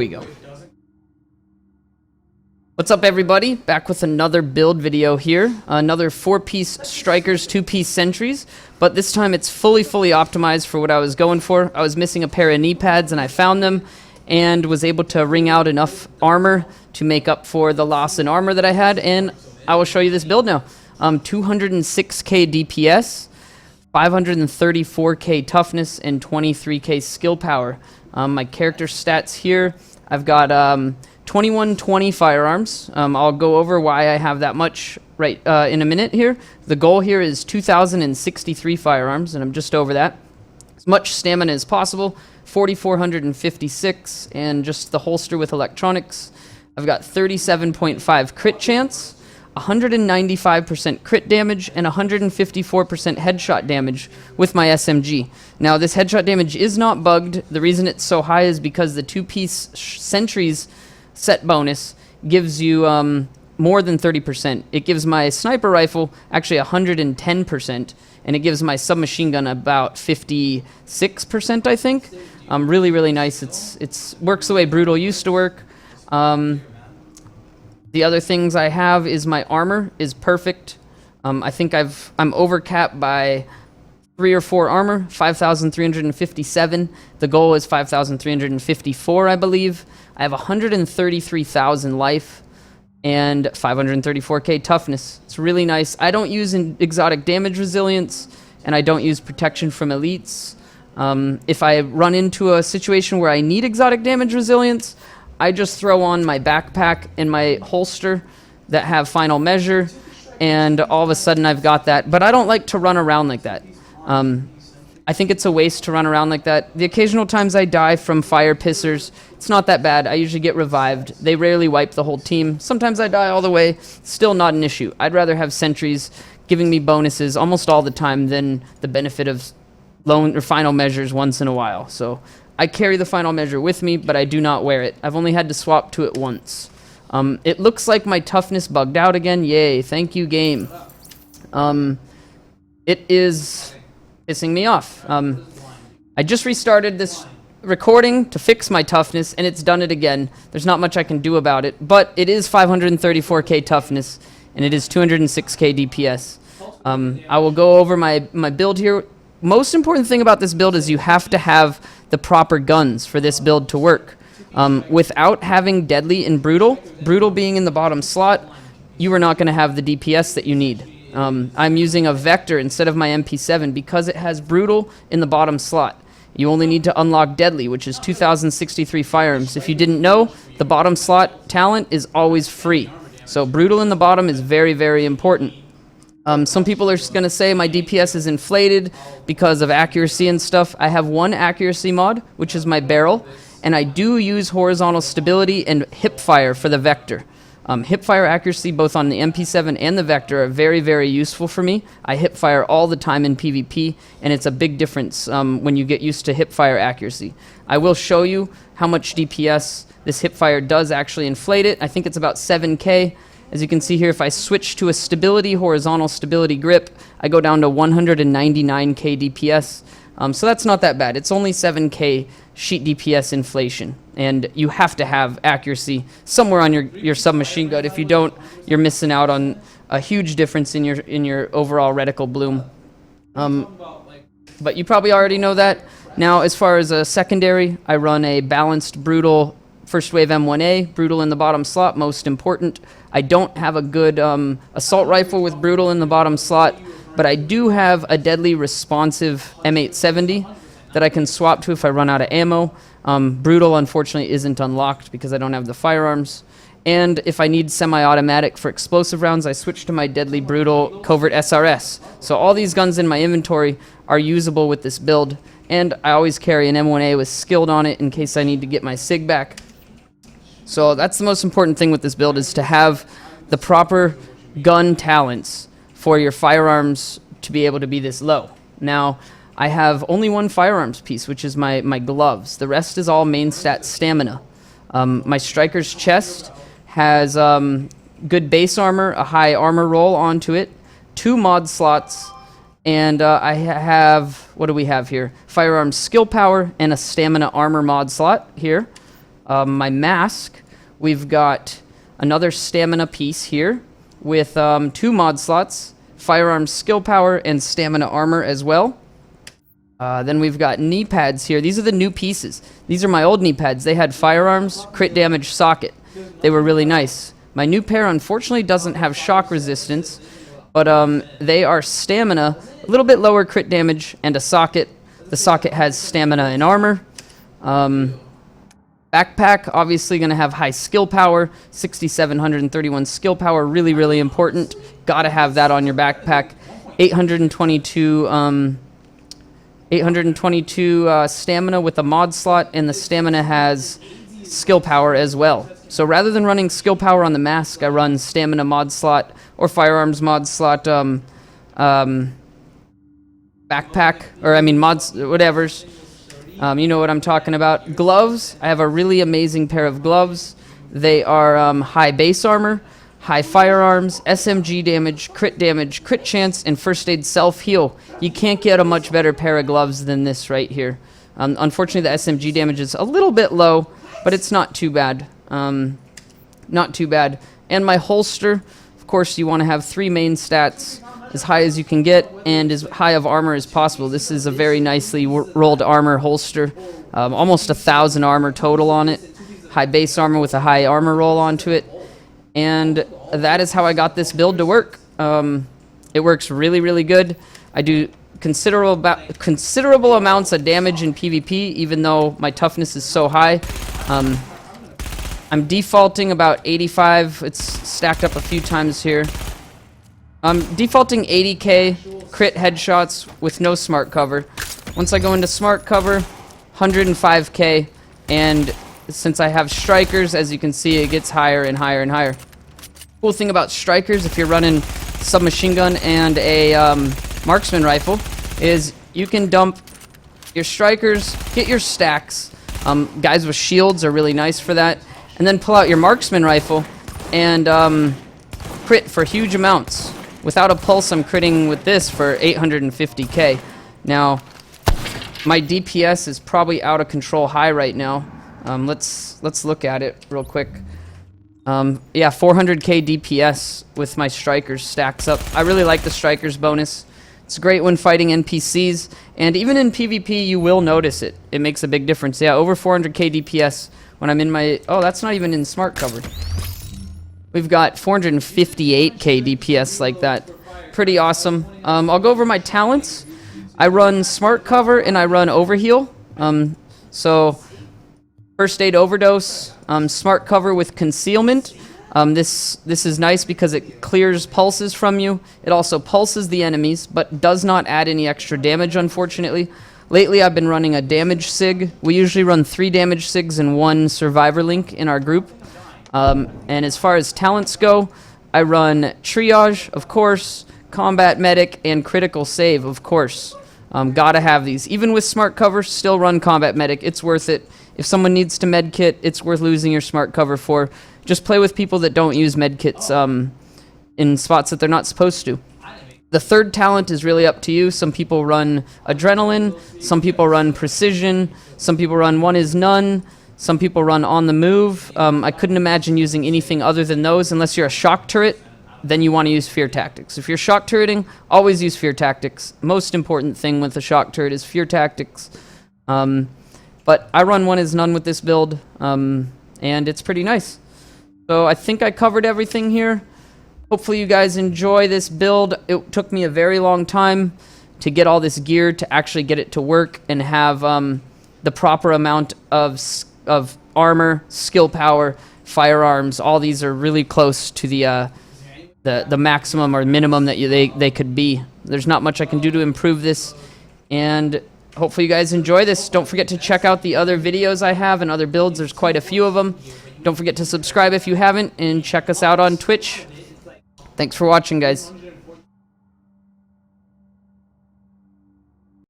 We go. What's up, everybody? Back with another build video here. Another 4-piece strikers, 2-piece sentries, but this time it's fully optimized for what I was going for. I was missing a pair of knee pads and I found them and was able to wring out enough armor to make up for the loss in armor that I had, and I will show you this build now. 206k DPS, 534k toughness, and 23k skill power. My character stats here, I've got 2120 firearms. I'll go over why I have that much right in a minute here. The goal here is 2063 firearms, and I'm just over that. As much stamina as possible, 4456, and just the holster with electronics. I've got 37.5 crit chance, 195% crit damage, and 154% headshot damage with my SMG. Now, this headshot damage is not bugged. The reason it's so high is because the 2-piece Sentry's set bonus gives you more than 30%. It gives my sniper rifle actually 110%, and it gives my submachine gun about 56%, I think. Really nice. It's works the way Brutal used to work. The other things I have is my armor is perfect. I think I'm overcapped by 3 or 4 armor, 5,357. The goal is 5,354, I believe. I have 133,000 life and 534k toughness. It's really nice. I don't use exotic damage resilience, and I don't use protection from elites. If I run into a situation where I need exotic damage resilience, I just throw on my backpack and my holster that have final measure, and all of a sudden I've got that. But I don't like to run around like that. I think it's a waste to run around like that. The occasional times I die from fire pissers, it's not that bad. I usually get revived. They rarely wipe the whole team. Sometimes I die all the way. Still not an issue. I'd rather have sentries giving me bonuses almost all the time than the benefit of lone or final measures once in a while. So I carry the final measure with me, but I do not wear it. I've only had to swap to it once. It looks like my toughness bugged out again. Yay, thank you, game. It is pissing me off. I just restarted this recording to fix my toughness, and it's done it again. There's not much I can do about it, but it is 534k toughness, and it is 206k DPS. I will go over my build here. Most important thing about this build is you have to have the proper guns for this build to work. Without having Deadly and Brutal being in the bottom slot, you are not going to have the DPS that you need. I'm using a Vector instead of my MP7 because it has Brutal in the bottom slot. You only need to unlock Deadly, which is 2063 firearms. If you didn't know, the bottom slot talent is always free. So Brutal in the bottom is very important. Some people are going to say my DPS is inflated because of accuracy and stuff. I have one accuracy mod, which is my barrel, and I do use horizontal stability and hipfire for the Vector. Hipfire accuracy, both on the MP7 and the Vector, are very useful for me. I hipfire all the time in PvP, and it's a big difference when you get used to hipfire accuracy. I will show you how much DPS this hipfire does actually inflate it. I think it's about 7k. As you can see here, if I switch to a stability, horizontal stability grip, I go down to 199k DPS. So that's not that bad. It's only 7k sheet DPS inflation. And you have to have accuracy somewhere on your submachine gun. If you don't, you're missing out on a huge difference in your overall reticle bloom. But you probably already know that. Now, as far as a secondary, I run a balanced Brutal first wave M1A, Brutal in the bottom slot, most important. I don't have a good assault rifle with Brutal in the bottom slot, but I do have a deadly responsive M870 that I can swap to if I run out of ammo. Brutal, unfortunately, isn't unlocked because I don't have the firearms. And if I need semi-automatic for explosive rounds, I switch to my deadly Brutal Covert SRS. So all these guns in my inventory are usable with this build, and I always carry an M1A with skilled on it in case I need to get my SIG back. So that's the most important thing with this build, is to have the proper gun talents for your firearms to be able to be this low. Now, I have only one firearms piece, which is my gloves. The rest is all main stat stamina. My striker's chest has good base armor, a high armor roll onto it, 2 mod slots, and I have, what do we have here? Firearms skill power and a stamina armor mod slot here. My mask, we've got another stamina piece here with 2 mod slots, firearms skill power, and stamina armor as well. Then we've got knee pads here. These are the new pieces. These are my old knee pads. They had firearms, crit damage, socket. They were really nice. My new pair, unfortunately, doesn't have shock resistance, but they are stamina, a little bit lower crit damage, and a socket. The socket has stamina and armor. Backpack, obviously going to have high skill power, 6,731 skill power, really, really important. Got to have that on your backpack. 822 stamina with a mod slot, and the stamina has skill power as well. So rather than running skill power on the mask, I run stamina mod slot or firearms mod slot backpack, or I mean mods, whatever's. You know what I'm talking about. Gloves, I have a really amazing pair of gloves. They are high base armor, high firearms, SMG damage, crit chance, and first aid self-heal. You can't get a much better pair of gloves than this right here. Unfortunately, the SMG damage is a little bit low, but it's not too bad. Not too bad. And my holster, of course, you want to have 3 main stats, as high as you can get, and as high of armor as possible. This is a very nicely rolled armor holster. Almost 1,000 armor total on it. High base armor with a high armor roll onto it. And that is how I got this build to work. It works really, really good. I do considerable amounts of damage in PvP, even though my toughness is so high. I'm defaulting about 85. It's stacked up a few times here. I'm defaulting 80k crit headshots with no smart cover. Once I go into smart cover, 105k, and since I have strikers, as you can see, it gets higher and higher and higher. Cool thing about strikers, if you're running submachine gun and a marksman rifle, is you can dump your strikers, get your stacks. Guys with shields are really nice for that, and then pull out your marksman rifle and crit for huge amounts. Without a pulse, I'm critting with this for 850k. Now, my DPS is probably out of control high right now. Let's look at it real quick. Yeah, 400k DPS with my strikers stacks up. I really like the strikers bonus. It's great when fighting NPCs, and even in PvP, you will notice it. It makes a big difference. Yeah, over 400k DPS when I'm in my... Oh, that's not even in smart cover. We've got 458k DPS like that. Pretty awesome. I'll go over my talents. I run smart cover and I run overheal. So first aid overdose, smart cover with concealment. This is nice because it clears pulses from you. It also pulses the enemies, but does not add any extra damage, unfortunately. Lately, I've been running a damage sig. We usually run 3 damage sigs and 1 survivor link in our group. And as far as talents go, I run triage, of course, combat medic, and critical save, of course. Gotta have these. Even with smart cover, still run combat medic. It's worth it. If someone needs to med kit, it's worth losing your smart cover for. Just play with people that don't use med kits in spots that they're not supposed to. The third talent is really up to you. Some people run adrenaline, some people run precision, some people run one is none. Some people run on the move. I couldn't imagine using anything other than those unless you're a shock turret. Then you want to use fear tactics. If you're shock turreting, always use fear tactics. Most important thing with a shock turret is fear tactics. But I run one is none with this build, and it's pretty nice. So I think I covered everything here. Hopefully you guys enjoy this build. It took me a very long time to get all this gear to actually get it to work and have the proper amount of armor, skill power, firearms. All these are really close to the maximum or minimum that they could be. There's not much I can do to improve this, and hopefully you guys enjoy this. Don't forget to check out the other videos I have and other builds. There's quite a few of them. Don't forget to subscribe if you haven't, and check us out on Twitch. Thanks for watching, guys.